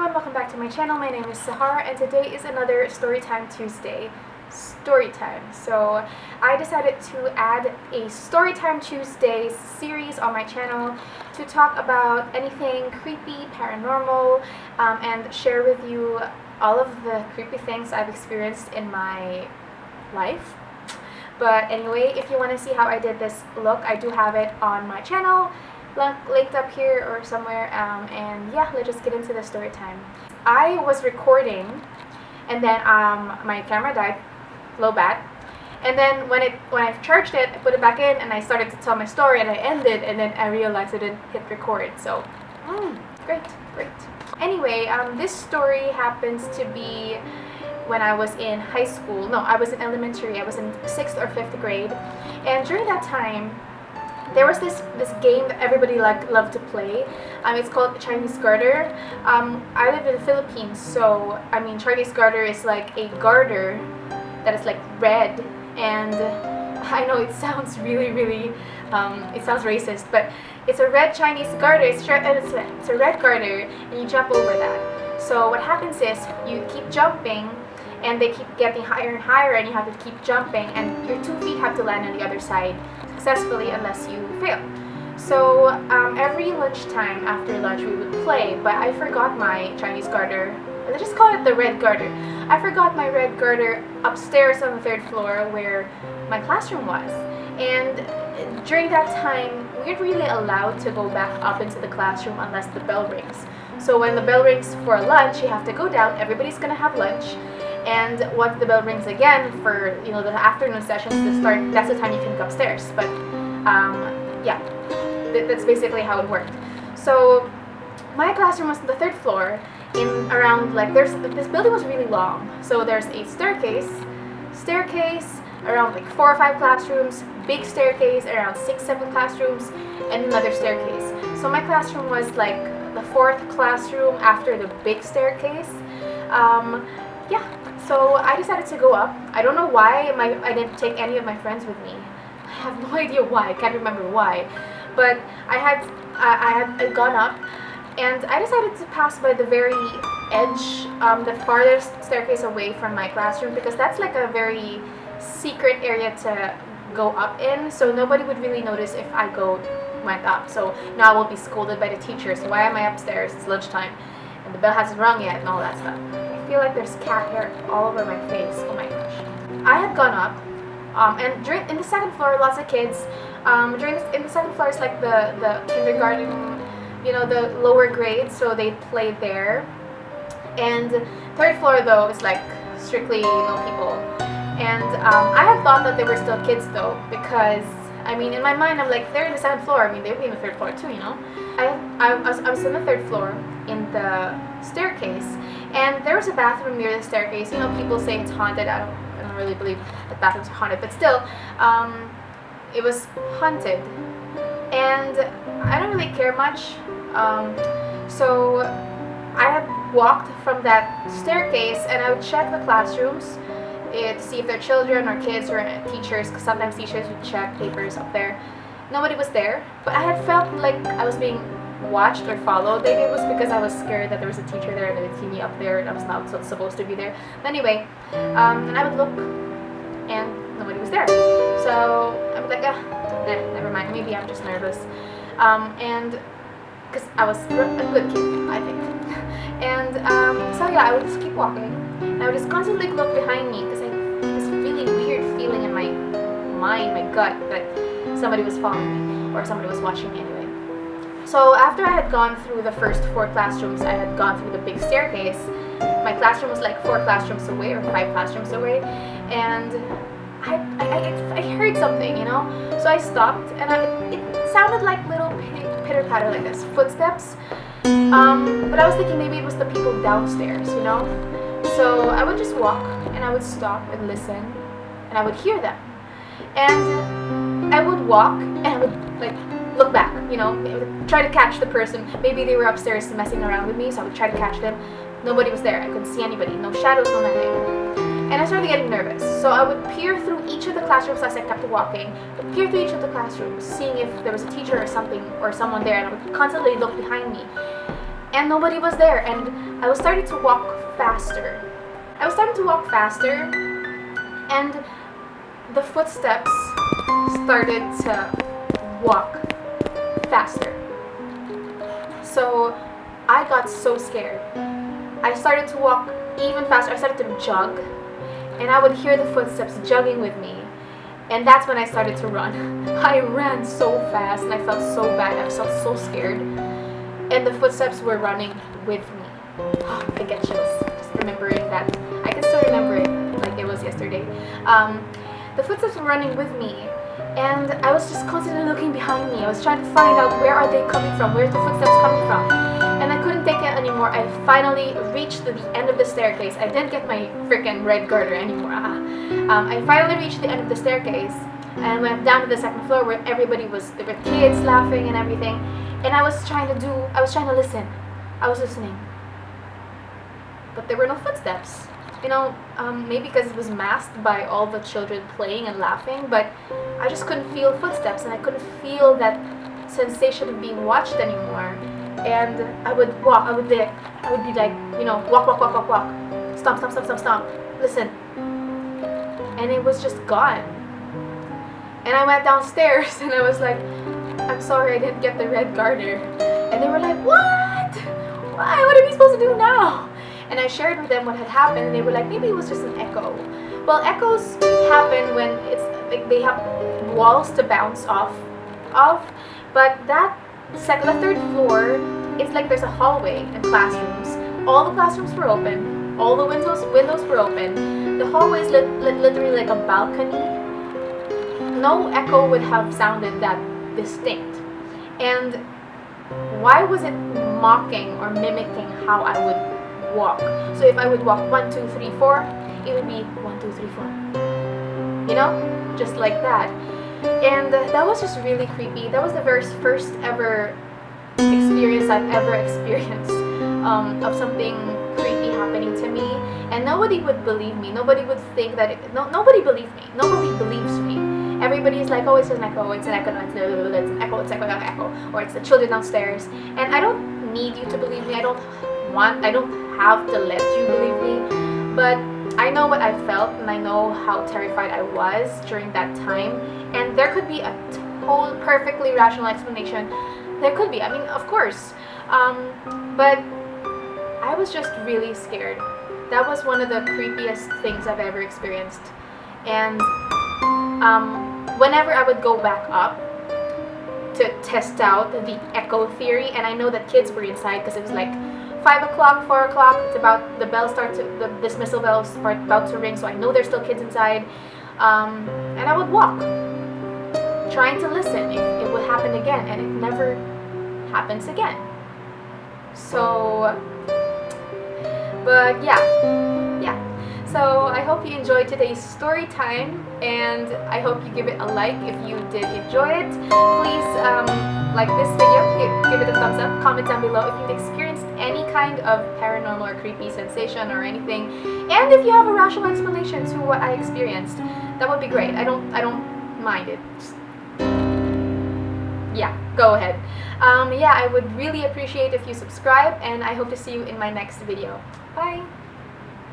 everyone, welcome back to my channel. My name is Sahar and today is another Storytime Tuesday. Storytime. So I decided to add a Storytime Tuesday series on my channel to talk about anything creepy, paranormal, and share with you all of the creepy things I've experienced in my life. But anyway, if you want to see how I did this look, I do have it on my channel, linked up here or somewhere, and yeah, let's just get into the story time. I was recording and then my camera died, low bat, and then when I charged it, I put it back in and I started to tell my story and I ended, and then I realized I didn't hit record. So great. Anyway, this story happens to be when I was in high school. No, I was in elementary. I was in 6th or 5th grade, and during that time there was this game that everybody loved to play. It's called Chinese Garter. I live in the Philippines, so I mean Chinese Garter is like a garter that is like red, and I know it sounds really it sounds racist, but it's a red Chinese garter. It's a red garter, and you jump over that. So what happens is you keep jumping and they keep getting higher and higher, and you have to keep jumping, and your 2 feet have to land on the other side successfully unless you fail. So every lunchtime after lunch we would play, but I forgot my Chinese garter. Let's just call it the red garter. I forgot my red garter upstairs on the 3rd floor where my classroom was, and during that time we weren't really allowed to go back up into the classroom unless the bell rings. So when the bell rings for lunch, you have to go down. Everybody's gonna have lunch, and once the bell rings again for the afternoon sessions to start, that's the time you can go upstairs. But yeah, that's basically how it worked. So my classroom was on the 3rd floor, in around like this building was really long. So there's a staircase around like 4 or 5 classrooms, big staircase around 6-7 classrooms, and another staircase. So my classroom was like the 4th classroom after the big staircase. Yeah, so I decided to go up. I don't know why I didn't take any of my friends with me. I have no idea why. I can't remember why. But I had gone up, and I decided to pass by the very edge, the farthest staircase away from my classroom, because that's like a very secret area to go up in, so nobody would really notice if I went up. So now I will be scolded by the teachers. Why am I upstairs? It's lunchtime and the bell hasn't rung yet and all that stuff. I feel like there's cat hair all over my face. Oh my gosh. I had gone up, and in the 2nd floor, lots of kids. In the 2nd floor is like the kindergarten, the lower grades, so they play there. And 3rd floor though is like strictly no people. And I had thought that they were still kids though, because I mean in my mind I'm like, they're in the 2nd floor. I mean they would be in the 3rd floor too, I was in the 3rd floor in the staircase, and there was a bathroom near the staircase. People say it's haunted. I don't really believe that bathrooms are haunted, but still, it was haunted, and I don't really care much. So I had walked from that staircase, and I would check the classrooms to see if they're children or kids or teachers, because sometimes teachers would check papers up there. Nobody was there, but I had felt like I was being watched or followed. Maybe it was because I was scared that there was a teacher there and they would see me up there and I was not supposed to be there. But anyway, and I would look and nobody was there. So I was like, never mind, maybe I'm just nervous. And because I was a good kid, I think. And so yeah, I would just keep walking, and I would just constantly look behind me because I had this really weird feeling in my mind, my gut, that somebody was following me or somebody was watching me anyway. So after I had gone through the first 4 classrooms, I had gone through the big staircase. My classroom was like 4 classrooms away or 5 classrooms away, and I heard something, So I stopped, and it sounded like little pitter patter like this, footsteps. But I was thinking maybe it was the people downstairs, So I would just walk, and I would stop and listen, and I would hear them. And I would walk, and I would like look back, try to catch the person. Maybe they were upstairs messing around with me, so I would try to catch them. Nobody was there. I couldn't see anybody. No shadows, no nothing. And I started getting nervous. So I would peer through each of the classrooms as I kept walking. Peer through each of the classrooms, seeing if there was a teacher or something or someone there, and I would constantly look behind me. and nobody was there, and I was starting to walk faster. And the footsteps started to walk faster. So I got so scared. I started to walk even faster. I started to jog, and I would hear the footsteps jogging with me. And that's when I started to run. I ran so fast and I felt so bad. I felt so scared. And the footsteps were running with me. I get chills just remembering that. I can still remember it like it was yesterday. The footsteps were running with me, and I was just constantly looking behind me. I was trying to find out where are they coming from, where's the footsteps coming from. And I couldn't take it anymore. I finally reached the end of the staircase. I didn't get my freaking red garter anymore. I finally reached the end of the staircase and went down to the second floor where there were kids laughing and everything. And I was trying to listen. I was listening. But there were no footsteps. You know, maybe because it was masked by all the children playing and laughing, but I just couldn't feel footsteps, and I couldn't feel that sensation of being watched anymore. And I would walk, I would be like, you know, walk, stomp, listen. And it was just gone. And I went downstairs and I was like, I'm sorry, I didn't get the red garter. And they were like, what? Why? What are we supposed to do now? And I shared with them what had happened, and they were like, maybe it was just an echo. Well, echoes happen when it's like they have walls to bounce off of, but the third floor, it's like there's a hallway and classrooms. All the classrooms were open, all the windows were open. The hallway is literally like a balcony. No echo would have sounded that distinct. And why was it mocking or mimicking how I would walk? So if I would walk 1, 2, 3, 4, it would be 1, 2, 3, 4. You know, just like that. And that was just really creepy. That was the first ever experience I've ever experienced of something creepy happening to me. And nobody would believe me. Nobody would think that nobody believed me. Nobody believes me. Everybody is like, oh, it's an echo, it's an echo, it's an echo, it's an echo, or it's the children downstairs. And I don't need you to believe me. I don't have to let you believe me, but I know what I felt, and I know how terrified I was during that time. And there could be a whole perfectly rational explanation. There could be, I mean, of course, but I was just really scared. That was one of the creepiest things I've ever experienced. And whenever I would go back up to test out the echo theory, and I know that kids were inside because it was like 5 o'clock, 4 o'clock, it's about, the dismissal bells are about to ring, so I know there's still kids inside. And I would walk, trying to listen if it would happen again, and it never happens again. So, but yeah. So I hope you enjoyed today's story time, and I hope you give it a like if you did enjoy it. Please like this video, give it a thumbs up, comment down below if you've experienced any kind of paranormal or creepy sensation or anything, and if you have a rational explanation to what I experienced, that would be great. I don't mind it. Just, yeah, go ahead. Yeah, I would really appreciate if you subscribe, and I hope to see you in my next video. Bye!